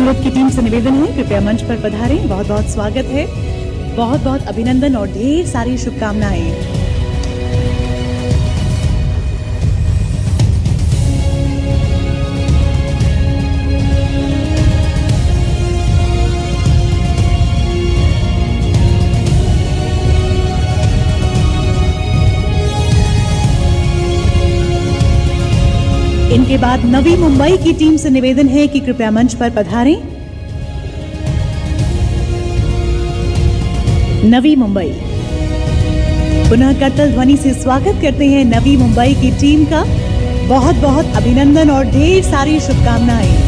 सूरत की टीम से निवेदन है, कृपया मंच पर पधारें। बहुत बहुत स्वागत है, बहुत बहुत अभिनंदन और ढेर सारी शुभकामनाएं। इनके बाद नवी मुंबई की टीम से निवेदन है कि कृपया मंच पर पधारें। नवी मुंबई पुनः करतल ध्वनि से स्वागत करते हैं नवी मुंबई की टीम का। बहुत बहुत अभिनंदन और ढेर सारी शुभकामनाएं।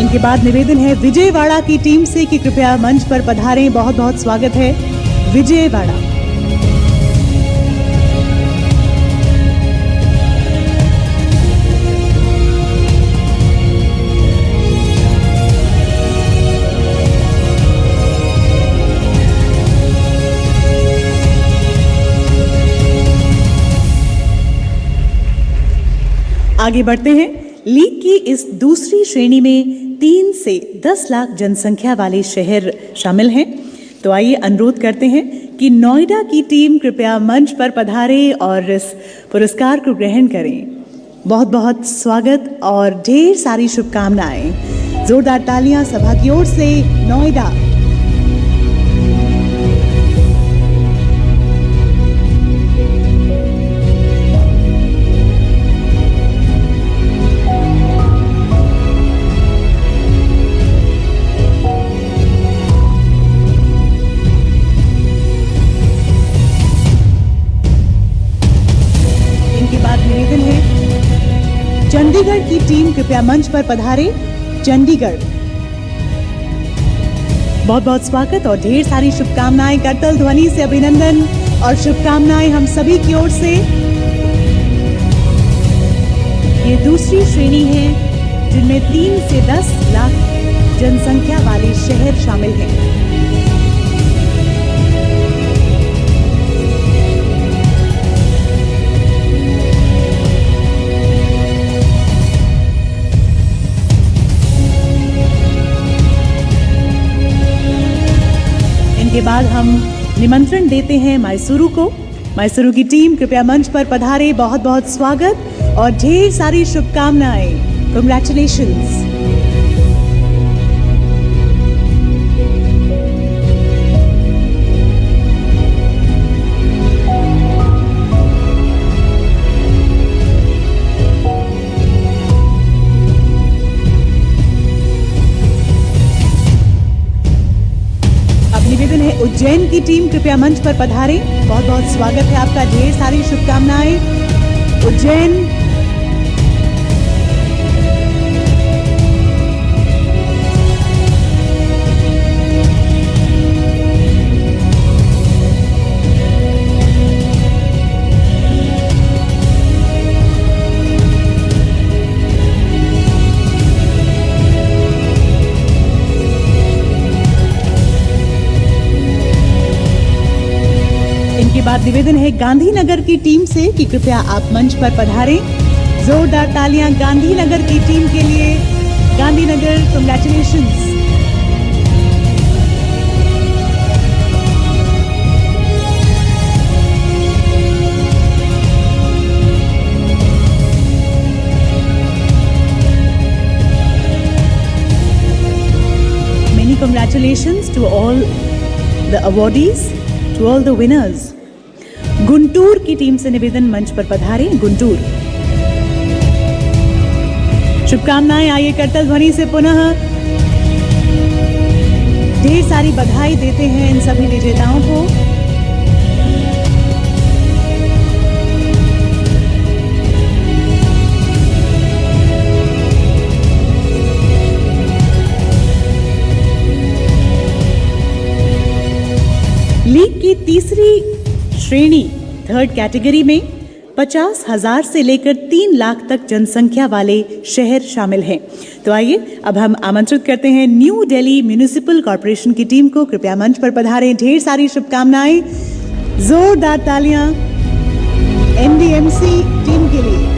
के बाद निवेदन है विजयवाड़ा की टीम से कि कृपया मंच पर पधारें। बहुत बहुत स्वागत है विजयवाड़ा। आगे बढ़ते हैं। लीग की इस दूसरी श्रेणी में 3 से 10 लाख जनसंख्या वाले शहर शामिल हैं। तो आइए अनुरोध करते हैं कि नोएडा की टीम कृपया मंच पर पधारे और इस पुरस्कार को ग्रहण करें। बहुत बहुत स्वागत और ढेर सारी शुभकामनाएं। जोरदार तालियां सभा की ओर से नोएडा। चंडीगढ़ की टीम कृपया मंच पर पधारे। चंडीगढ़ बहुत बहुत स्वागत और ढेर सारी शुभकामनाएं। करतल ध्वनि से अभिनंदन और शुभकामनाएं हम सभी की ओर से। ये दूसरी श्रेणी है जिनमें 3 से 10 लाख जनसंख्या वाले शहर शामिल हैं। के बाद हम निमंत्रण देते हैं मैसूरू को। मैसूरू की टीम कृपया मंच पर पधारे। बहुत बहुत स्वागत और ढेर सारी शुभकामनाएं। कांग्रेचुलेशंस। उज्जैन की टीम कृपया मंच पर पधारें। बहुत बहुत स्वागत है आपका। ढेर सारी शुभकामनाएं। उज्जैन के बाद निवेदन है गांधीनगर की टीम से कि कृपया आप मंच पर पधारें। जोरदार तालियां गांधीनगर की टीम के लिए। Gandhinagar congratulations. Many congratulations to all the awardees, to all the winners. Guntur की टीम से निवेदन मंच पर पधारे। गुंटूर शुभकामनाएं। आइए करतल ध्वनि से पुनः ढेर सारी बधाई देते हैं इन सभी विजेताओं को। लीग की तीसरी श्रेणी थर्ड कैटेगरी में 50,000 से लेकर 3 लाख तक जनसंख्या वाले शहर शामिल हैं। तो आइए अब हम आमंत्रित करते हैं न्यू दिल्ली म्युनिसिपल कॉर्पोरेशन की टीम को, कृपया मंच पर पधारें। ढेर सारी शुभकामनाएं, जोरदार तालियां एनडीएमसी टीम के लिए।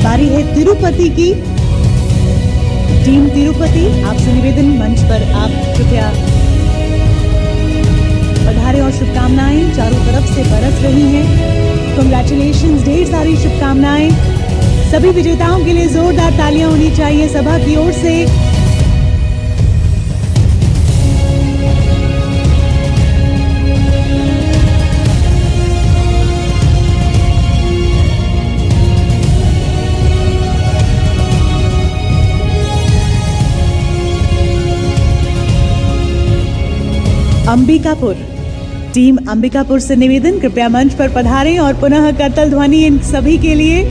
बारी है तिरुपति की टीम। तिरुपति, आपसे निवेदन, मंच पर आप कृपया पधारें और शुभकामनाएं चारों तरफ से बरस रही हैं। कांग्रेचुलेशंस, ढेर सारी शुभकामनाएं। सभी विजेताओं के लिए जोरदार तालियां होनी चाहिए सभा की ओर से। अंबिकापुर, टीम अंबिकापुर से निवेदन, कृपया मंच पर पधारें और पुनः करतल ध्वनि इन सभी के लिए।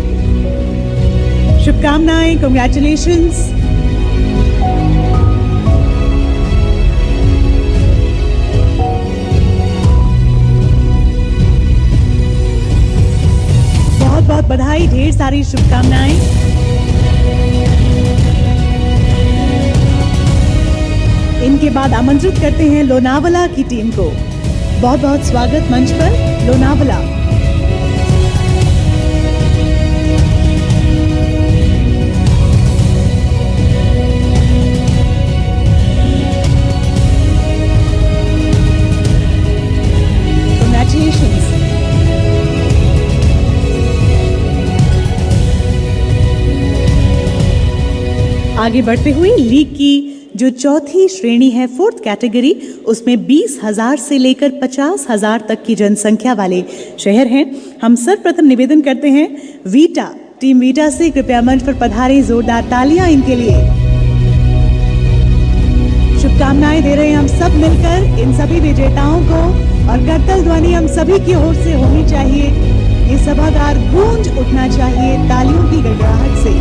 शुभकामनाएं, कांग्रेचुलेशंस। बहुत बहुत बधाई, ढेर सारी शुभकामनाएं। इनके बाद आमंत्रित करते हैं लोनावला की टीम को। बहुत बहुत स्वागत मंच पर, लोनावला। Congratulations। आगे बढ़ते हुए लीग की जो चौथी श्रेणी है, फोर्थ कैटेगरी, उसमें 20,000 से लेकर 50,000 तक की जनसंख्या वाले शहर हैं। हम सर्वप्रथम निवेदन करते हैं वीटा, टीम वीटा से, कृपया मंच पर पधारें। जोरदार तालियां इनके लिए। शुभकामनाएं दे रहे हैं हम सब मिलकर इन सभी विजेताओं को, और करतल ध्वनि हम सभी की ओर से होनी चाहिए। ये सभागार गूंज उठना चाहिए तालियों की गड़गड़ाहट से।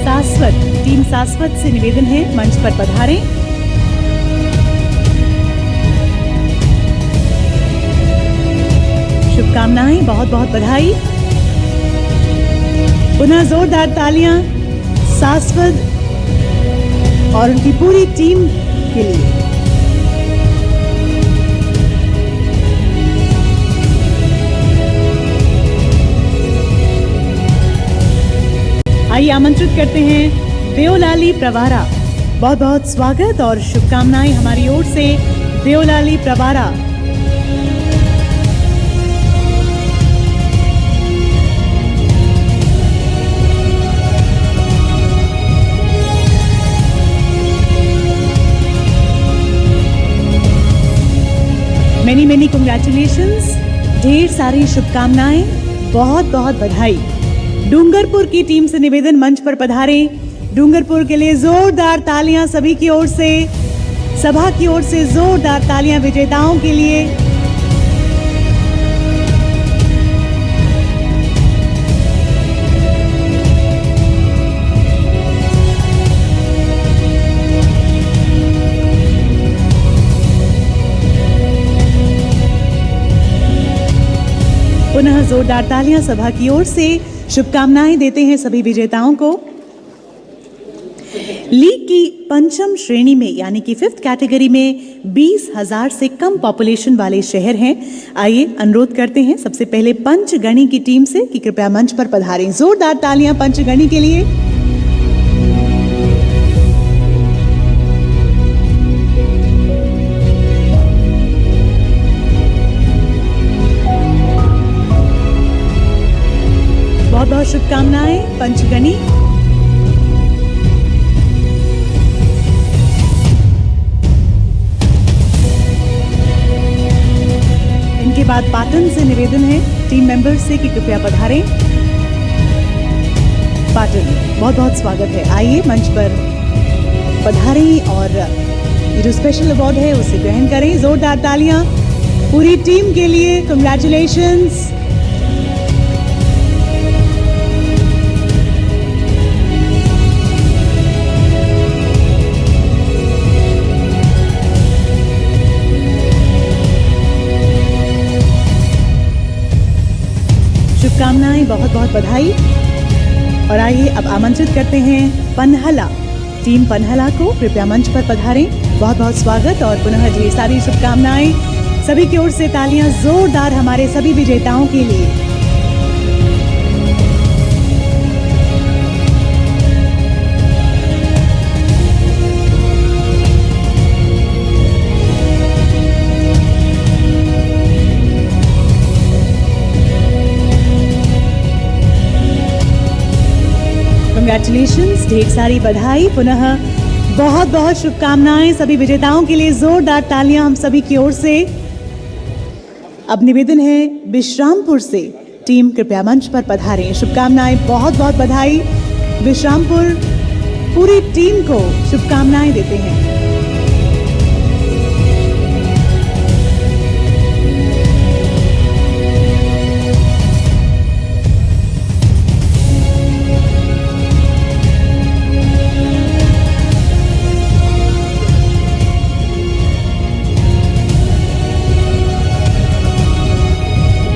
सासवत, टीम सासवत से निवेदन है, मंच पर पधारें। शुभकामनाएं, बहुत बहुत बधाई। पुनः जोरदार तालियां सासवत और उनकी पूरी टीम के लिए। आइए आमंत्रित करते हैं देओलाली प्रवारा। बहुत बहुत स्वागत और शुभकामनाएं हमारी ओर से, देओलाली प्रवारा। मेनी मेनी कांग्रेचुलेशंस, ढेर सारी शुभकामनाएं, बहुत बहुत बधाई। डूंगरपुर की टीम से निवेदन, मंच पर पधारें। डूंगरपुर के लिए जोरदार तालियां सभी की ओर से, सभा की ओर से जोरदार तालियां विजेताओं के लिए। पुनः जोरदार तालियां सभा की ओर से। शुभकामनाएं देते हैं सभी विजेताओं को। लीग की पंचम श्रेणी में यानी कि फिफ्थ कैटेगरी में 20,000 से कम पॉपुलेशन वाले शहर हैं। आइए अनुरोध करते हैं सबसे पहले पंचगणी की टीम से कि कृपया मंच पर पधारें। जोरदार तालियां पंचगणी के लिए। बहुत बहुत शुभकामनाएं पंचगणी। बाद पाटन से निवेदन है टीम मेंबर्स से कि कृपया पधारें। पाटन, बहुत बहुत स्वागत है। आइए मंच पर पधारें और ये जो स्पेशल अवार्ड है उसे ग्रहण करें। जोरदार तालियां पूरी टीम के लिए। कंग्रेचुलेशंस। शुभकामनाएं, बहुत बहुत बधाई। और आइए अब आमंत्रित करते हैं पन्हला, टीम पन्हला को कृपया मंच पर पधारें। बहुत बहुत स्वागत और पुनः ढेर सारी शुभकामनाएं। सभी की ओर से तालियां जोरदार हमारे सभी विजेताओं के लिए। कंग्रेचुलेशंस, ढेर सारी बधाई। पुनः बहुत बहुत शुभकामनाएं सभी विजेताओं के लिए। जोरदार तालियां हम सभी की ओर से। अब निवेदन है विश्रामपुर से, टीम कृपया मंच पर पधारें। शुभकामनाएं, बहुत बहुत बधाई। विश्रामपुर पूरी टीम को शुभकामनाएं देते हैं।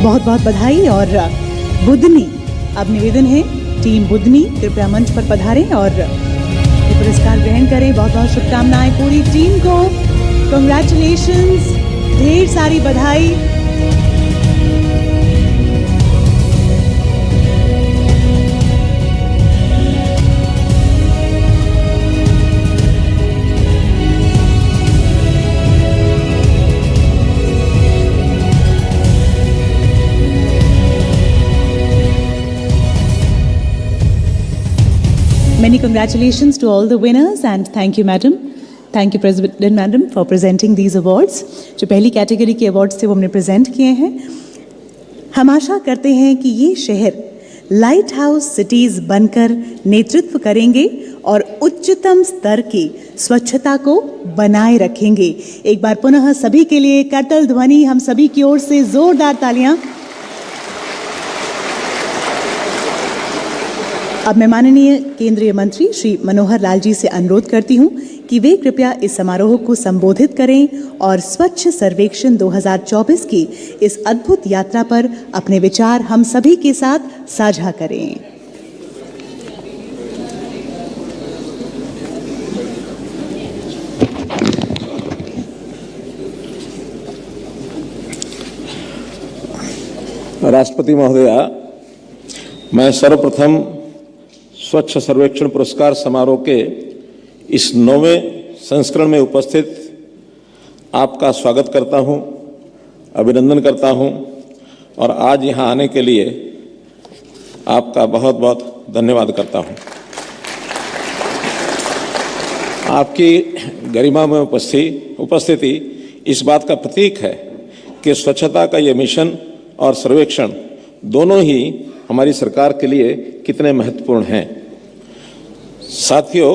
बहुत बहुत बधाई। और बुधनी, अब निवेदन है टीम बुधनी कृपया मंच पर पधारें और ये पुरस्कार ग्रहण करें। बहुत बहुत शुभकामनाएं पूरी टीम को। कंग्रेचुलेशंस, ढेर सारी बधाई। Many congratulations to all the winners and thank you madam. Thank you President madam for presenting these awards. जो पहली कैटेगरी के अवार्ड्स थे वो हमने प्रेजेंट किए हैं। हम आशा करते हैं कि ये शहर लाइट हाउस सिटीज बनकर नेतृत्व करेंगे और उच्चतम स्तर की स्वच्छता को बनाए रखेंगे। एक बार पुनः सभी के लिए करतल ध्वनि हम सभी की ओर से, जोरदार तालियां। अब मैं माननीय केंद्रीय मंत्री श्री मनोहर लाल जी से अनुरोध करती हूं कि वे कृपया इस समारोह को संबोधित करें और स्वच्छ सर्वेक्षण 2024 की इस अद्भुत यात्रा पर अपने विचार हम सभी के साथ साझा करें। राष्ट्रपति महोदया, मैं सर्वप्रथम स्वच्छ सर्वेक्षण पुरस्कार समारोह के इस 9वें संस्करण में उपस्थित आपका स्वागत करता हूं, अभिनंदन करता हूं और आज यहां आने के लिए आपका बहुत बहुत धन्यवाद करता हूं। आपकी गरिमा में उपस्थिति इस बात का प्रतीक है कि स्वच्छता का ये मिशन और सर्वेक्षण दोनों ही हमारी सरकार के लिए कितने महत्वपूर्ण हैं। साथियों,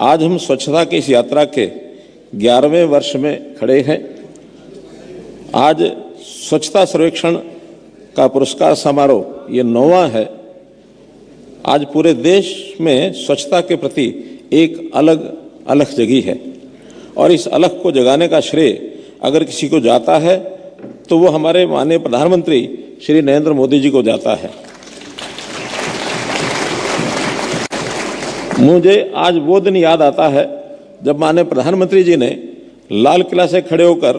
आज हम स्वच्छता की इस यात्रा के 11वें वर्ष में खड़े हैं। आज स्वच्छता सर्वेक्षण का पुरस्कार समारोह ये 9वां है। आज पूरे देश में स्वच्छता के प्रति एक अलग अलग जगी है और इस अलग को जगाने का श्रेय अगर किसी को जाता है तो वो हमारे माननीय प्रधानमंत्री श्री नरेंद्र मोदी जी को जाता है। मुझे आज वो दिन याद आता है जब माननीय प्रधानमंत्री जी ने लाल किला से खड़े होकर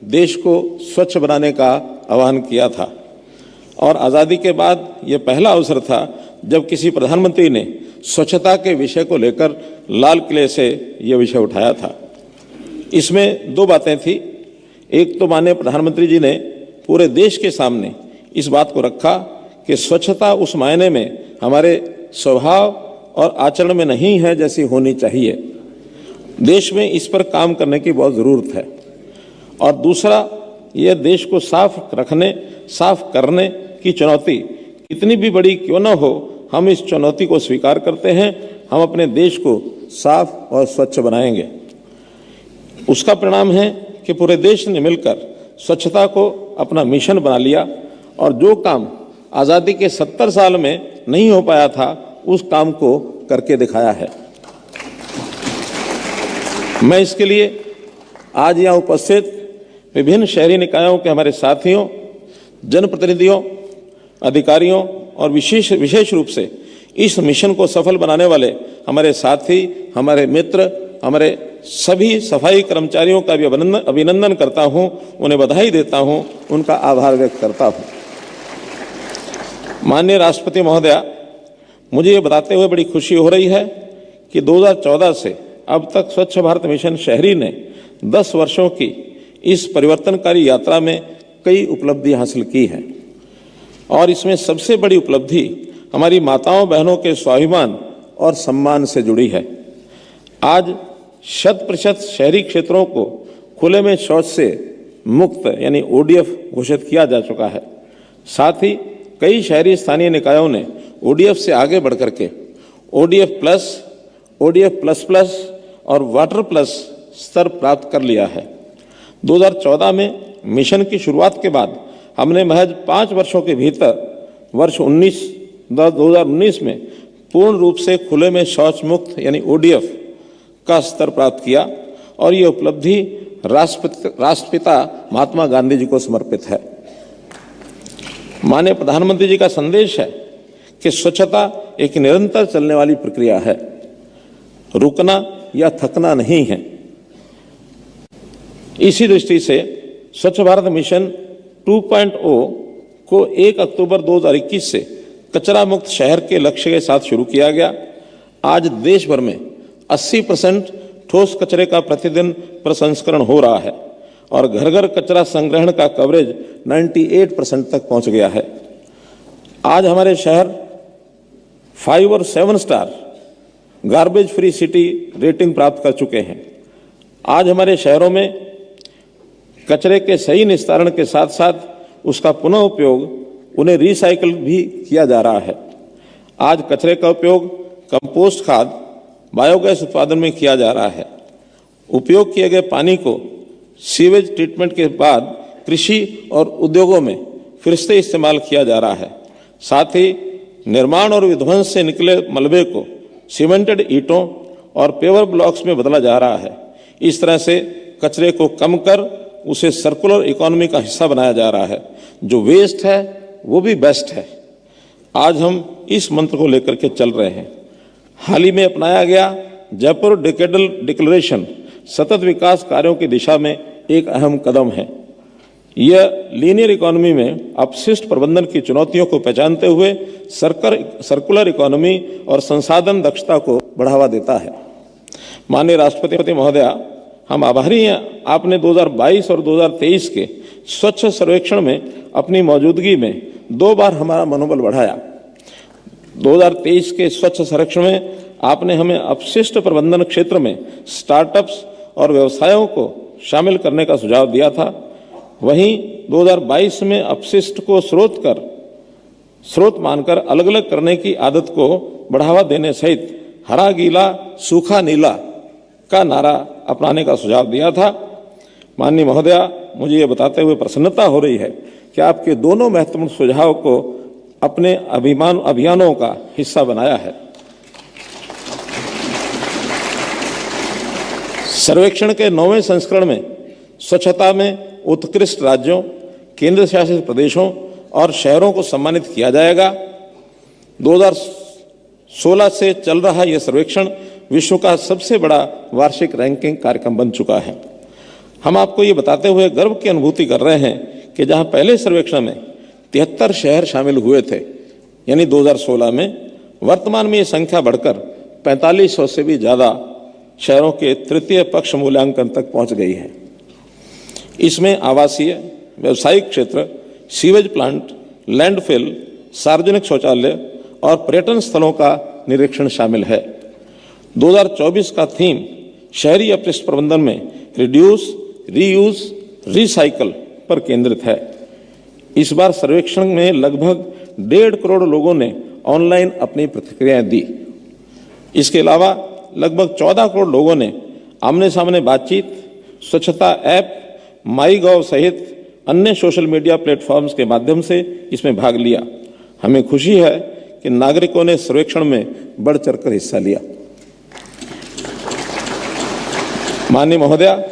देश को स्वच्छ बनाने का आह्वान किया था और आज़ादी के बाद ये पहला अवसर था जब किसी प्रधानमंत्री ने स्वच्छता के विषय को लेकर लाल किले से ये विषय उठाया था। इसमें दो बातें थी। एक तो माननीय प्रधानमंत्री जी ने पूरे देश के सामने इस बात को रखा कि स्वच्छता उस मायने में हमारे स्वभाव और आचरण में नहीं है जैसी होनी चाहिए। देश में इस पर काम करने की बहुत ज़रूरत है। और दूसरा यह देश को साफ रखने, साफ करने की चुनौती कितनी भी बड़ी क्यों न हो, हम इस चुनौती को स्वीकार करते हैं। हम अपने देश को साफ और स्वच्छ बनाएंगे। उसका परिणाम है कि पूरे देश ने मिलकर स्वच्छता को अपना मिशन बना लिया और जो काम आज़ादी के 70 साल में नहीं हो पाया था, उस काम को करके दिखाया है। मैं इसके लिए आज यहाँ उपस्थित विभिन्न शहरी निकायों के हमारे साथियों, जनप्रतिनिधियों, अधिकारियों और विशेष रूप से इस मिशन को सफल बनाने वाले हमारे साथी, हमारे मित्र, हमारे सभी सफाई कर्मचारियों का भी अभिनंदन करता हूं, उन्हें बधाई देता हूं, उनका आभार व्यक्त करता हूं। माननीय राष्ट्रपति महोदया, मुझे ये बताते हुए बड़ी खुशी हो रही है कि 2014 से अब तक स्वच्छ भारत मिशन शहरी ने 10 वर्षों की इस परिवर्तनकारी यात्रा में कई उपलब्धि हासिल की है और इसमें सबसे बड़ी उपलब्धि हमारी माताओं बहनों के स्वाभिमान और सम्मान से जुड़ी है। आज 100% शहरी क्षेत्रों को खुले में शौच से मुक्त यानी ODF घोषित किया जा चुका है। साथ ही कई शहरी स्थानीय निकायों ने ODF से आगे बढ़कर के ODF plus, ODF plus plus और वाटर प्लस स्तर प्राप्त कर लिया है। 2014 में मिशन की शुरुआत के बाद हमने महज 5 वर्षों के भीतर वर्ष 2019 में पूर्ण रूप से खुले में शौच मुक्त यानी ODF का स्तर प्राप्त किया और ये उपलब्धि राष्ट्रपिता महात्मा गांधी जी को समर्पित है। माननीय प्रधानमंत्री जी का संदेश है कि स्वच्छता एक निरंतर चलने वाली प्रक्रिया है, रुकना या थकना नहीं है। इसी दृष्टि से स्वच्छ भारत मिशन 2.0 को 1 अक्टूबर 2021 से कचरा मुक्त शहर के लक्ष्य के साथ शुरू किया गया। आज देश भर में 80% ठोस कचरे का प्रतिदिन प्रसंस्करण हो रहा है और घर घर कचरा संग्रहण का कवरेज 98% तक पहुंच गया है। आज हमारे शहर 5 और 7 star garbage free city rating प्राप्त कर चुके हैं। आज हमारे शहरों में कचरे के सही निस्तारण के साथ साथ उसका पुनः उपयोग, उन्हें रिसाइकल भी किया जा रहा है। आज कचरे का उपयोग कंपोस्ट खाद, बायोगैस उत्पादन में किया जा रहा है। उपयोग किए गए पानी को सीवेज ट्रीटमेंट के बाद कृषि और उद्योगों में फिर से इस्तेमाल किया जा रहा है। साथ ही निर्माण और विध्वंस से निकले मलबे को सीमेंटेड ईंटों और पेवर ब्लॉक्स में बदला जा रहा है। इस तरह से कचरे को कम कर उसे सर्कुलर इकोनॉमी का हिस्सा बनाया जा रहा है। जो वेस्ट है वो भी बेस्ट है। आज हम इस मंत्र को लेकर के चल रहे हैं। हाल ही में अपनाया गया जयपुर डिकेडल डिक्लेरेशन सतत विकास कार्यों की दिशा में एक अहम कदम है। यह लीनियर इकोनॉमी में अपशिष्ट प्रबंधन की चुनौतियों को पहचानते हुए सर्कुलर इकोनॉमी और संसाधन दक्षता को बढ़ावा देता है। माननीय राष्ट्रपति महोदया, हम आभारी हैं, आपने 2022 और 2023 के स्वच्छ सर्वेक्षण में अपनी मौजूदगी में 2 बार हमारा मनोबल बढ़ाया। 2023 के स्वच्छ सर्वेक्षण में आपने हमें अपशिष्ट प्रबंधन क्षेत्र में स्टार्टअप्स और व्यवसायों को शामिल करने का सुझाव दिया था। वहीं 2022 में अपशिष्ट को स्रोत मानकर अलग अलग करने की आदत को बढ़ावा देने सहित हरा गीला सूखा नीला का नारा अपनाने का सुझाव दिया था। माननीय महोदया, मुझे ये बताते हुए प्रसन्नता हो रही है कि आपके दोनों महत्वपूर्ण सुझाव को अपने अभियानों का हिस्सा बनाया है। सर्वेक्षण के 9वें संस्करण में स्वच्छता में उत्कृष्ट राज्यों, केंद्र शासित प्रदेशों और शहरों को सम्मानित किया जाएगा। 2016 से चल रहा यह सर्वेक्षण विश्व का सबसे बड़ा वार्षिक रैंकिंग कार्यक्रम बन चुका है। हम आपको ये बताते हुए गर्व की अनुभूति कर रहे हैं कि जहां पहले सर्वेक्षण में 73 शहर शामिल हुए थे यानी 2016 में, वर्तमान में ये संख्या बढ़कर 4500 से भी ज़्यादा शहरों के तृतीय पक्ष मूल्यांकन तक पहुंच गई है। इसमें आवासीय, व्यावसायिक क्षेत्र, सीवेज प्लांट, लैंडफिल, सार्वजनिक शौचालय और पर्यटन स्थलों का निरीक्षण शामिल है। 2024 का थीम शहरी अपशिष्ट प्रबंधन में रिड्यूस, रीयूज, रिसाइकल पर केंद्रित है। इस बार सर्वेक्षण में लगभग 1.5 करोड़ लोगों ने ऑनलाइन अपनी प्रतिक्रियाएं दी। इसके अलावा लगभग 14 करोड़ लोगों ने आमने सामने बातचीत, स्वच्छता ऐप, माईगॉव सहित अन्य सोशल मीडिया प्लेटफॉर्म्स के माध्यम से इसमें भाग लिया। हमें खुशी है कि नागरिकों ने सर्वेक्षण में बढ़ चढ़कर हिस्सा लिया। माननीय महोदया,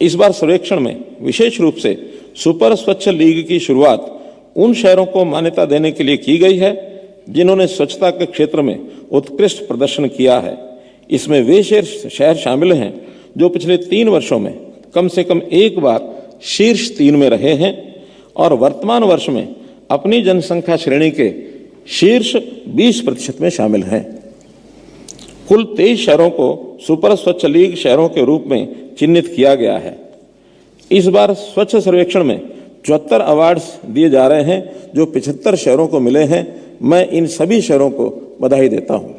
इस बार सर्वेक्षण में विशेष रूप से सुपर स्वच्छ लीग की शुरुआत उन शहरों को मान्यता देने के लिए की गई है जिन्होंने स्वच्छता के क्षेत्र में उत्कृष्ट प्रदर्शन किया है। इसमें वे शहर शामिल हैं जो पिछले 3 वर्षों में कम से कम एक बार शीर्ष 3 में रहे हैं और वर्तमान वर्ष में अपनी जनसंख्या श्रेणी के शीर्ष 20% में शामिल हैं। कुल 23 शहरों को सुपर स्वच्छ लीग शहरों के रूप में चिन्हित किया गया है। इस बार स्वच्छ सर्वेक्षण में 74 अवार्ड्स दिए जा रहे हैं जो 75 शहरों को मिले हैं। मैं इन सभी शहरों को बधाई देता हूं।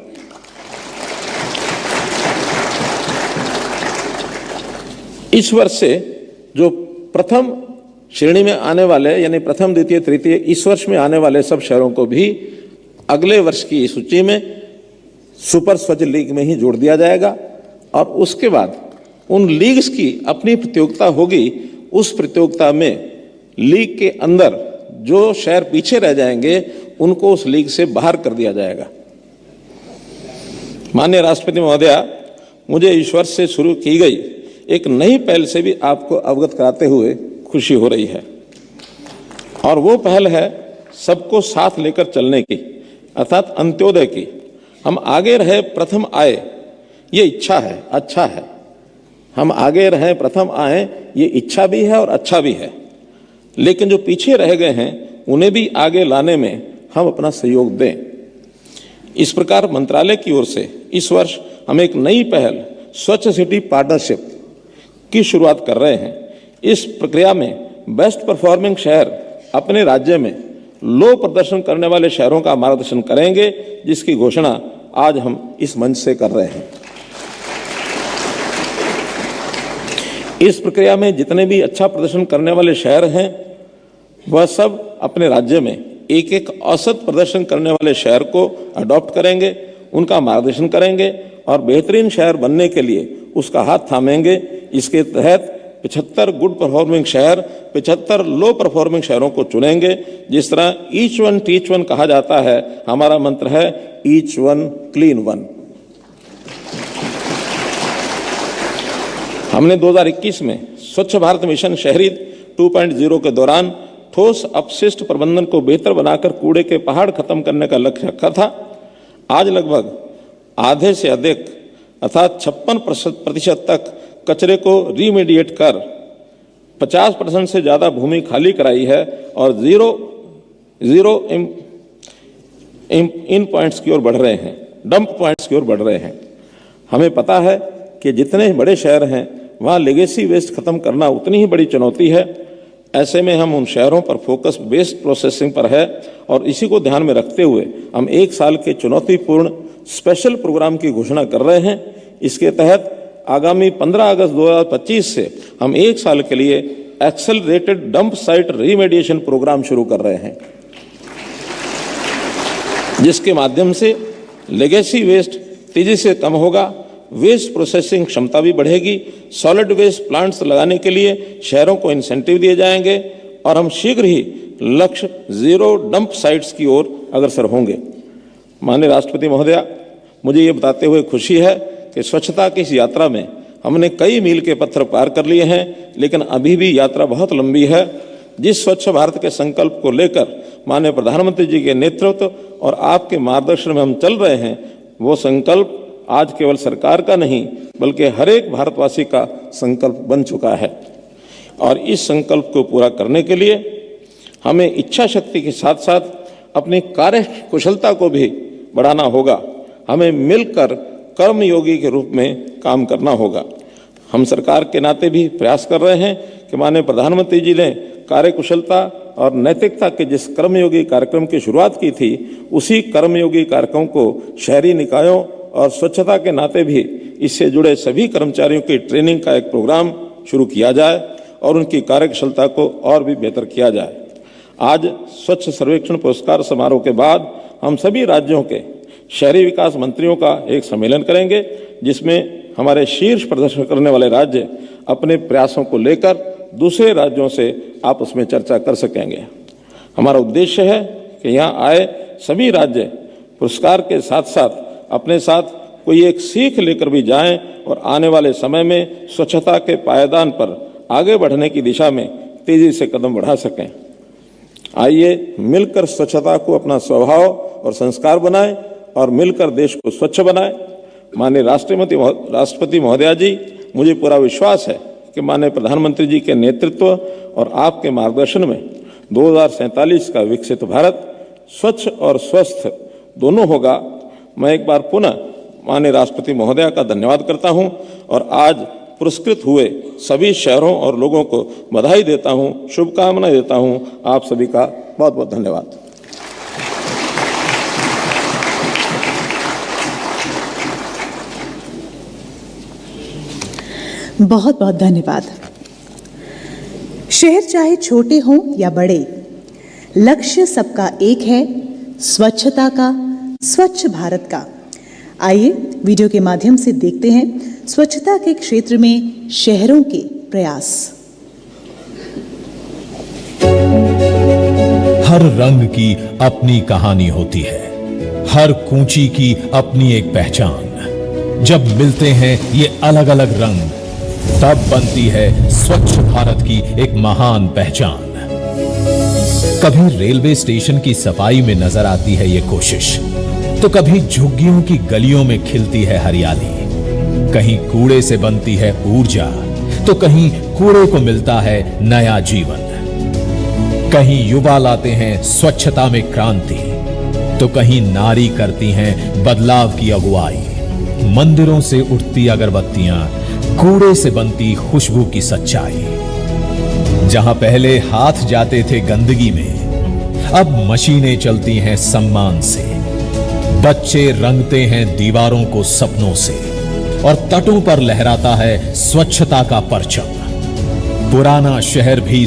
इस वर्ष से जो प्रथम श्रेणी में आने वाले यानी प्रथम, द्वितीय, तृतीय इस वर्ष में आने वाले सब शहरों को भी अगले वर्ष की सूची में सुपर स्वच्छ लीग में ही जोड़ दिया जाएगा और उसके बाद उन लीग्स की अपनी प्रतियोगिता होगी। उस प्रतियोगिता में लीग के अंदर जो शहर पीछे रह जाएंगे उनको उस लीग से बाहर कर दिया जाएगा। माननीय राष्ट्रपति महोदया, मुझे इस वर्ष से शुरू की गई एक नई पहल से भी आपको अवगत कराते हुए खुशी हो रही है और वो पहल है सबको साथ लेकर चलने की, अर्थात अंत्योदय की। हम आगे रहे प्रथम आए, ये इच्छा है, अच्छा है। हम आगे रहे प्रथम आए, ये इच्छा भी है और अच्छा भी है। लेकिन जो पीछे रह गए हैं उन्हें भी आगे लाने में हम अपना सहयोग दें। इस प्रकार मंत्रालय की ओर से इस वर्ष हम एक नई पहल स्वच्छ सिटी पार्टनरशिप की शुरुआत कर रहे हैं। इस प्रक्रिया में बेस्ट परफॉर्मिंग शहर अपने राज्य में लो प्रदर्शन करने वाले शहरों का मार्गदर्शन करेंगे, जिसकी घोषणा आज हम इस मंच से कर रहे हैं। इस प्रक्रिया में जितने भी अच्छा प्रदर्शन करने वाले शहर हैं वह सब अपने राज्य में एक एक औसत प्रदर्शन करने वाले शहर को अडॉप्ट करेंगे, उनका मार्गदर्शन करेंगे और बेहतरीन शहर बनने के लिए उसका हाथ थामेंगे। इसके तहत 75 गुड परफॉर्मिंग शहर 75 लो परफॉर्मिंग शहरों को चुनेंगे। जिस तरह ईच वन टीच वन कहा जाता है, हमारा मंत्र है ईच वन क्लीन वन। हमने 2021 में स्वच्छ भारत मिशन शहरी 2.0 के दौरान ठोस अपशिष्ट प्रबंधन को बेहतर बनाकर कूड़े के पहाड़ खत्म करने का लक्ष्य रखा था। आज लगभग आधे से अधिक अर्थात 56% तक कचरे को रीमीडिएट कर 50% से ज़्यादा भूमि खाली कराई है और जीरो इन पॉइंट्स की ओर बढ़ रहे हैं, डंप पॉइंट्स की ओर बढ़ रहे हैं। हमें पता है कि जितने बड़े शहर हैं वहाँ लेगेसी वेस्ट खत्म करना उतनी ही बड़ी चुनौती है। ऐसे में हम उन शहरों पर फोकस वेस्ट प्रोसेसिंग पर है और इसी को ध्यान में रखते हुए हम 1 साल के चुनौतीपूर्ण स्पेशल प्रोग्राम की घोषणा कर रहे हैं। इसके तहत आगामी 15 अगस्त 2025 से हम 1 साल के लिए एक्सेलरेटेड डंप साइट रीमेडिएशन प्रोग्राम शुरू कर रहे हैं, जिसके माध्यम से लेगेसी वेस्ट तेजी से कम होगा, वेस्ट प्रोसेसिंग क्षमता भी बढ़ेगी, सॉलिड वेस्ट प्लांट्स लगाने के लिए शहरों को इंसेंटिव दिए जाएंगे और हम शीघ्र ही लक्ष्य जीरो डंप साइट्स की ओर अग्रसर होंगे। माननीय राष्ट्रपति महोदया, मुझे ये बताते हुए खुशी है कि स्वच्छता की इस यात्रा में हमने कई मील के पत्थर पार कर लिए हैं, लेकिन अभी भी यात्रा बहुत लंबी है। जिस स्वच्छ भारत के संकल्प को लेकर माननीय प्रधानमंत्री जी के नेतृत्व और आपके मार्गदर्शन में हम चल रहे हैं, वो संकल्प आज केवल सरकार का नहीं बल्कि हर एक भारतवासी का संकल्प बन चुका है। और इस संकल्प को पूरा करने के लिए हमें इच्छा शक्ति के साथ साथ अपनी कार्य कुशलता को भी बढ़ाना होगा। हमें मिलकर कर्मयोगी के रूप में काम करना होगा। हम सरकार के नाते भी प्रयास कर रहे हैं कि माननीय प्रधानमंत्री जी ने कार्यकुशलता और नैतिकता के जिस कर्मयोगी कार्यक्रम की शुरुआत की थी, उसी कर्मयोगी कार्यक्रम को शहरी निकायों और स्वच्छता के नाते भी इससे जुड़े सभी कर्मचारियों की ट्रेनिंग का एक प्रोग्राम शुरू किया जाए और उनकी कार्यकुशलता को और भी बेहतर किया जाए। आज स्वच्छ सर्वेक्षण पुरस्कार समारोह के बाद हम सभी राज्यों के शहरी विकास मंत्रियों का एक सम्मेलन करेंगे, जिसमें हमारे शीर्ष प्रदर्शन करने वाले राज्य अपने प्रयासों को लेकर दूसरे राज्यों से आपस में चर्चा कर सकेंगे। हमारा उद्देश्य है कि यहाँ आए सभी राज्य पुरस्कार के साथ साथ अपने साथ कोई एक सीख लेकर भी जाएं और आने वाले समय में स्वच्छता के पायदान पर आगे बढ़ने की दिशा में तेजी से कदम बढ़ा सकें। आइए मिलकर स्वच्छता को अपना स्वभाव और संस्कार बनाएं और मिलकर देश को स्वच्छ बनाएं। माननीय राष्ट्रपति महोदया जी, मुझे पूरा विश्वास है कि माननीय प्रधानमंत्री जी के नेतृत्व और आपके मार्गदर्शन में 2047 का विकसित भारत स्वच्छ और स्वस्थ दोनों होगा। मैं एक बार पुनः माननीय राष्ट्रपति महोदया का धन्यवाद करता हूं और आज पुरस्कृत हुए सभी शहरों और लोगों को बधाई देता हूं, शुभकामनाएं देता हूं। आप सभी का बहुत बहुत धन्यवाद। बहुत बहुत धन्यवाद। शहर चाहे छोटे हों या बड़े, लक्ष्य सबका एक है, स्वच्छता का, स्वच्छ भारत का। आइए वीडियो के माध्यम से देखते हैं स्वच्छता के क्षेत्र में शहरों के प्रयास। हर रंग की अपनी कहानी होती है, हर कूंची की अपनी एक पहचान। जब मिलते हैं ये अलग अलग रंग, तब बनती है स्वच्छ भारत की एक महान पहचान। कभी रेलवे स्टेशन की सफाई में नजर आती है ये कोशिश, तो कभी झुग्गियों की गलियों में खिलती है हरियाली। कहीं कूड़े से बनती है ऊर्जा, तो कहीं कूड़े को मिलता है नया जीवन। कहीं युवा लाते हैं स्वच्छता में क्रांति, तो कहीं नारी करती हैं बदलाव की अगुवाई। मंदिरों से उठती अगरबत्तियां, कूड़े से बनती खुशबू की सच्चाई। जहां पहले हाथ जाते थे गंदगी में, अब मशीनें चलती हैं सम्मान से। बच्चे रंगते हैं दीवारों को सपनों से, और तटों पर लहराता है स्वच्छता का परचम। पुराना शहर भी